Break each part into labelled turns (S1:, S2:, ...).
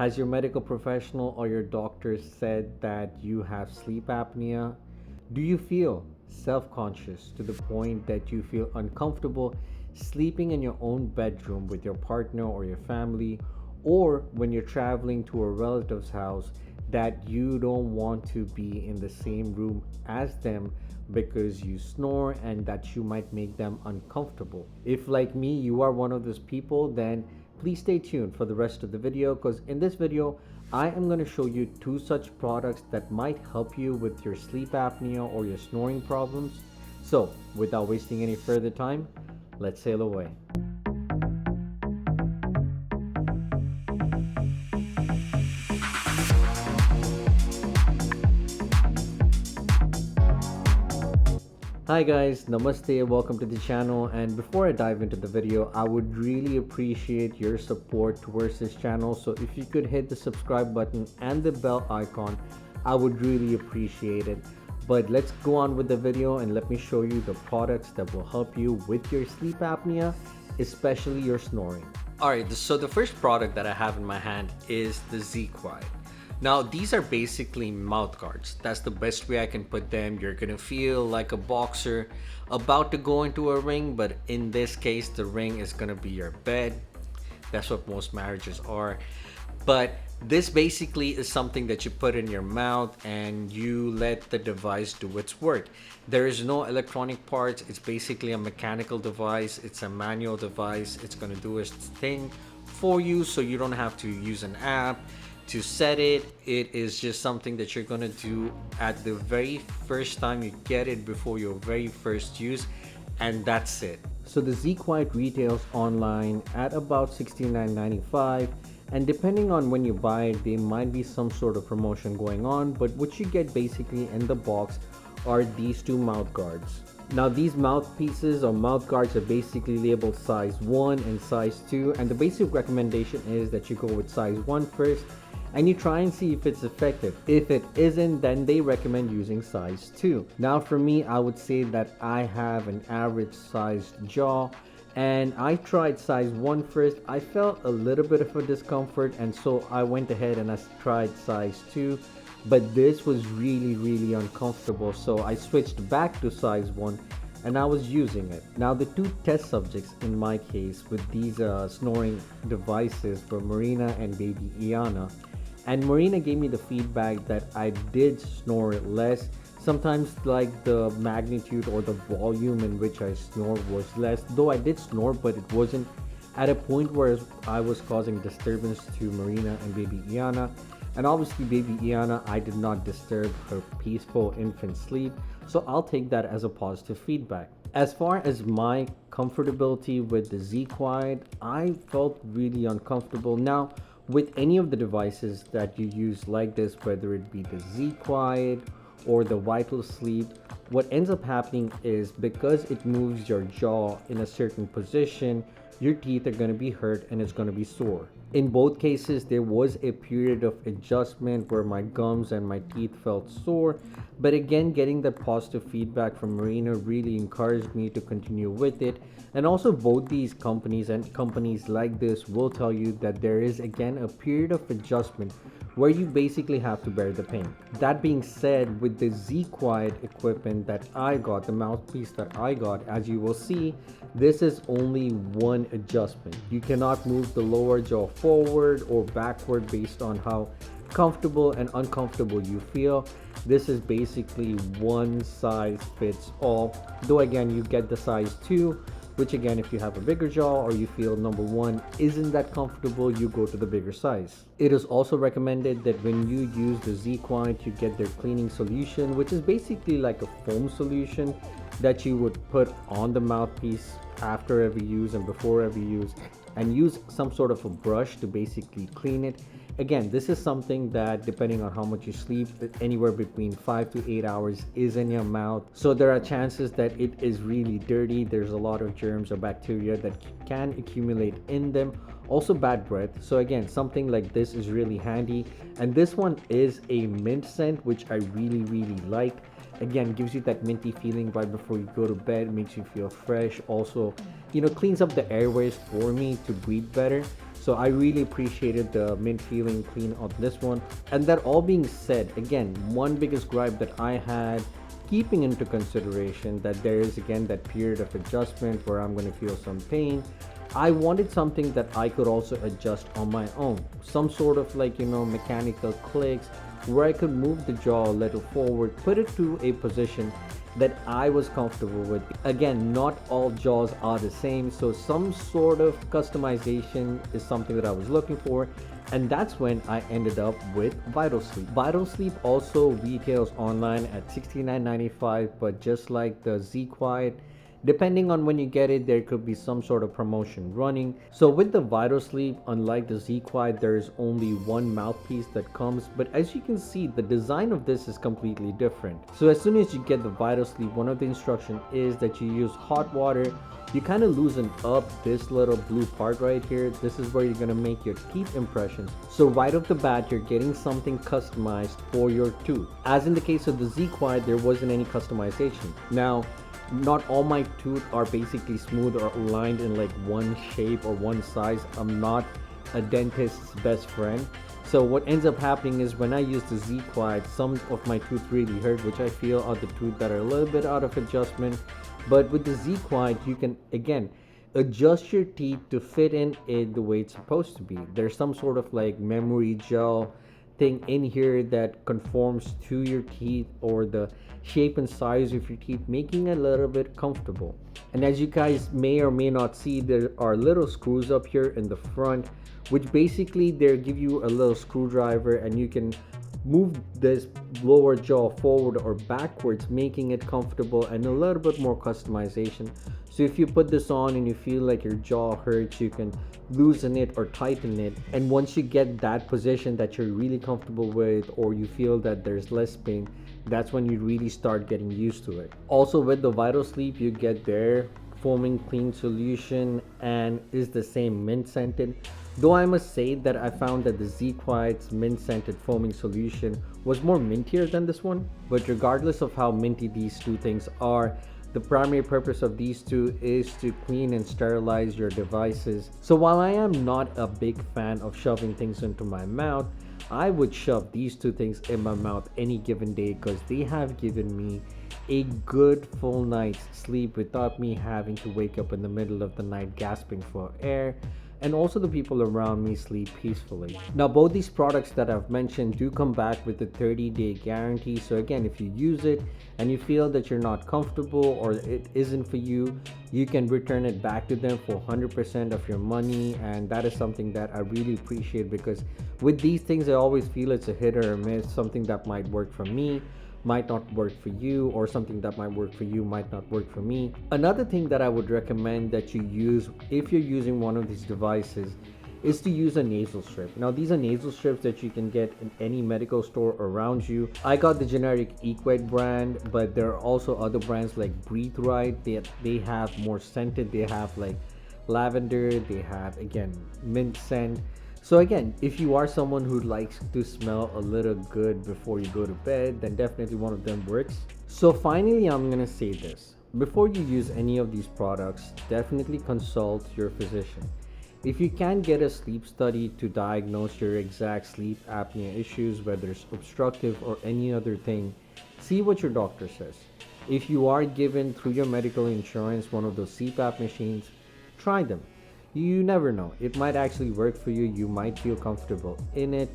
S1: Has your medical professional or your doctor said that you have sleep apnea? Do you feel self conscious to the point that you feel uncomfortable sleeping in your own bedroom with your partner or your family, or when you're traveling to a relative's house that you don't want to be in the same room as them because you snore and that you might make them uncomfortable? If, like me, you are one of those people, then please stay tuned for the rest of the video, because in this video I am going to show you two such products that might help you with your sleep apnea or your snoring problems. So without wasting any further time, let's sail away. Hi guys, namaste, welcome to the channel. And before I dive into the video, I would really appreciate your support towards this channel. So if you could hit the subscribe button and the bell icon, I would really appreciate it. But let's go on with the video and let me show you the products that will help you with your sleep apnea, especially your snoring. Alright, so the first product that I have in my hand is the Z-Quiet. Now, these are basically mouth guards. That's the best way I can put them. You're gonna feel like a boxer about to go into a ring, but in this case, the ring is gonna be your bed. That's what most marriages are. But this basically is something that you put in your mouth and you let the device do its work. There is no electronic parts. It's basically a mechanical device. It's a manual device. It's gonna do its thing for you, so you don't have to use an app to set it. It is just something that you're gonna do at the very first time you get it, before your very first use, and that's it. So the Z-Quiet retails online at about $69.95, and depending on when you buy it, there might be some sort of promotion going on, but what you get basically in the box are these two mouth guards. Now, these mouthpieces or mouth guards are basically labeled size 1 and size 2, and the basic recommendation is that you go with size 1 first and you try and see if it's effective. If it isn't, then they recommend using size 2. Now for me, I would say that I have an average sized jaw, and I tried size 1 first. I felt a little bit of a discomfort, and so I went ahead and I tried size 2, but this was really uncomfortable, so I switched back to size 1 and I was using it. Now, the two test subjects in my case with these snoring devices were Marina and baby Iana. And Marina gave me the feedback that I did snore less. Sometimes, like, the magnitude or the volume in which I snore was less, though I did snore, but it wasn't at a point where I was causing disturbance to Marina and baby Iana. And obviously, baby Iana, I did not disturb her peaceful infant sleep, so I'll take that as a positive feedback. As far as my comfortability with the Z-Quiet, I felt really uncomfortable. Now, with any of the devices that you use like this, whether it be the Z-Quiet or the Vital Sleep, what ends up happening is, because it moves your jaw in a certain position, your teeth are going to be hurt and it's going to be sore. In both cases, there was a period of adjustment where my gums and my teeth felt sore, but again, getting that positive feedback from Marina really encouraged me to continue with it. And also, both these companies and companies like this will tell you that there is again a period of adjustment where you basically have to bear the pain. That being said, with the Z-Quiet equipment that I got, the mouthpiece that I got, as you will see, this is only one adjustment. You cannot move the lower jaw forward or backward based on how comfortable and uncomfortable you feel. This is basically one size fits all, though again, you get the size 2, which again, if you have a bigger jaw or you feel number 1 isn't that comfortable, you go to the bigger size. It is also recommended that when you use the Z-Quiet, you get their cleaning solution, which is basically like a foam solution that you would put on the mouthpiece after every use and before every use, and use some sort of a brush to basically clean it. Again, this is something that, depending on how much you sleep, anywhere between 5 to 8 hours is in your mouth, so there are chances that it is really dirty. There's a lot of germs or bacteria that can accumulate in them, also bad breath. So again, something like this is really handy, and this one is a mint scent, which I really like. Again, gives you that minty feeling right before you go to bed, makes you feel fresh. Also, cleans up the airways for me to breathe better. So I really appreciated the mint feeling clean on this one. And that all being said, again, one biggest gripe that I had, keeping into consideration that there is again that period of adjustment where I'm going to feel some pain, I wanted something that I could also adjust on my own. Some sort of like, mechanical clicks where I could move the jaw a little forward, put it to a position that I was comfortable with. Again, not all jaws are the same, so some sort of customization is something that I was looking for, and that's when I ended up with Vital Sleep. Vital Sleep also retails online at $69.95, but just like the Z Quiet, depending on when you get it, there could be some sort of promotion running. So with the Vital Sleep, unlike the Z Quiet, there is only one mouthpiece that comes, but as you can see, the design of this is completely different. So as soon as you get the Vital Sleep, one of the instructions is that you use hot water. You kind of loosen up this little blue part right here. This is where you're going to make your teeth impressions. So right off the bat, you're getting something customized for your tooth. As in the case of the Z Quiet, there wasn't any customization. Now, not all my teeth are basically smooth or aligned in like one shape or one size. I'm not a dentist's best friend. So what ends up happening is when I use the Z Quiet, some of my teeth really hurt, which I feel are the teeth that are a little bit out of adjustment. But with the Z Quiet, you can again adjust your teeth to fit in it the way it's supposed to be. There's some sort of like memory gel thing in here that conforms to your teeth or the shape and size of your teeth, making it a little bit comfortable. And as you guys may or may not see, there are little screws up here in the front, which basically they give you a little screwdriver and you can move this lower jaw forward or backwards, making it comfortable and a little bit more customization. So if you put this on and you feel like your jaw hurts, you can loosen it or tighten it. And once you get that position that you're really comfortable with, or you feel that there's less pain, that's when you really start getting used to it. Also with the Vital Sleep, you get their foaming clean solution and is the same mint scented. Though I must say that I found that the Z Quiet's mint scented foaming solution was more mintier than this one. But regardless of how minty these two things are, the primary purpose of these two is to clean and sterilize your devices. So while I am not a big fan of shoving things into my mouth, I would shove these two things in my mouth any given day because they have given me a good full night's sleep without me having to wake up in the middle of the night gasping for air, and also the people around me sleep peacefully. Now both these products that I've mentioned do come back with a 30-day guarantee, so again, if you use it and you feel that you're not comfortable or it isn't for you, you can return it back to them for 100% of your money. And that is something that I really appreciate, because with these things I always feel it's a hit or a miss. Something that might work for me might not work for you, or something that might work for you might not work for me. Another thing that I would recommend that you use if you're using one of these devices is to use a nasal strip. Now these are nasal strips that you can get in any medical store around you. I got the generic Equate brand, but there are also other brands like Breathe Right. They have more scented. They have like lavender, they have again mint scent. So again, if you are someone who likes to smell a little good before you go to bed, then definitely one of them works. So finally, I'm gonna say this. Before you use any of these products, definitely consult your physician. If you can get a sleep study to diagnose your exact sleep apnea issues, whether it's obstructive or any other thing, see what your doctor says. If you are given through your medical insurance one of those CPAP machines, try them. You never know, it might actually work for you. You might feel comfortable in it.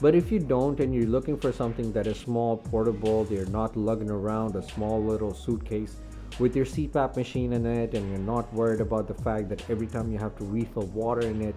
S1: But if you don't and you're looking for something that is small, portable, they're not lugging around a small little suitcase with your CPAP machine in it, and you're not worried about the fact that every time you have to refill water in it,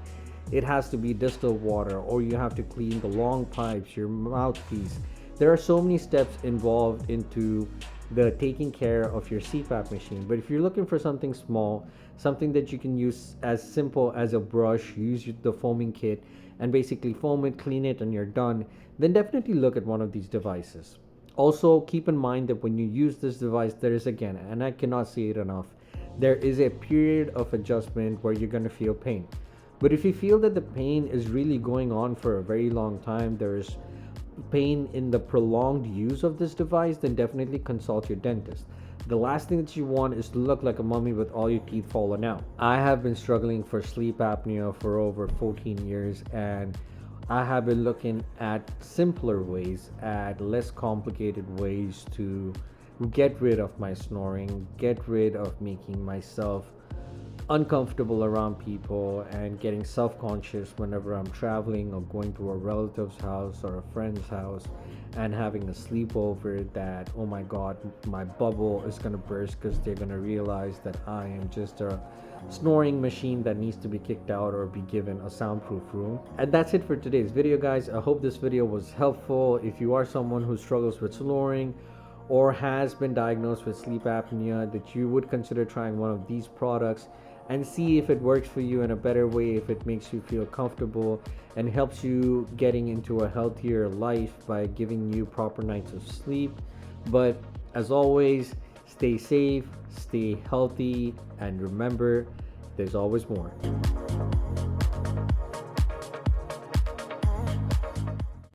S1: it has to be distilled water, or you have to clean the long pipes, your mouthpiece. There are so many steps involved into the taking care of your CPAP machine. But if you're looking for something small, something that you can use as simple as a brush, use the foaming kit and basically foam it, clean it, and you're done, then definitely look at one of these devices. Also, keep in mind that when you use this device, there is again, and I cannot say it enough, there is a period of adjustment where you're going to feel pain. But if you feel that the pain is really going on for a very long time, there is pain in the prolonged use of this device, then definitely consult your dentist. The last thing that you want is to look like a mummy with all your teeth fallen out. I have been struggling for sleep apnea for over 14 years, and I have been looking at simpler ways, at less complicated ways to get rid of my snoring, get rid of making myself uncomfortable around people and getting self-conscious whenever I'm traveling or going to a relative's house or a friend's house and having a sleepover that, oh my god, my bubble is gonna burst because they're gonna realize that I am just a snoring machine that needs to be kicked out or be given a soundproof room. And that's it for today's video, guys. I hope this video was helpful. If you are someone who struggles with snoring or has been diagnosed with sleep apnea, that you would consider trying one of these products and see if it works for you in a better way, if it makes you feel comfortable and helps you getting into a healthier life by giving you proper nights of sleep. But as always, stay safe, stay healthy, and remember, there's always more.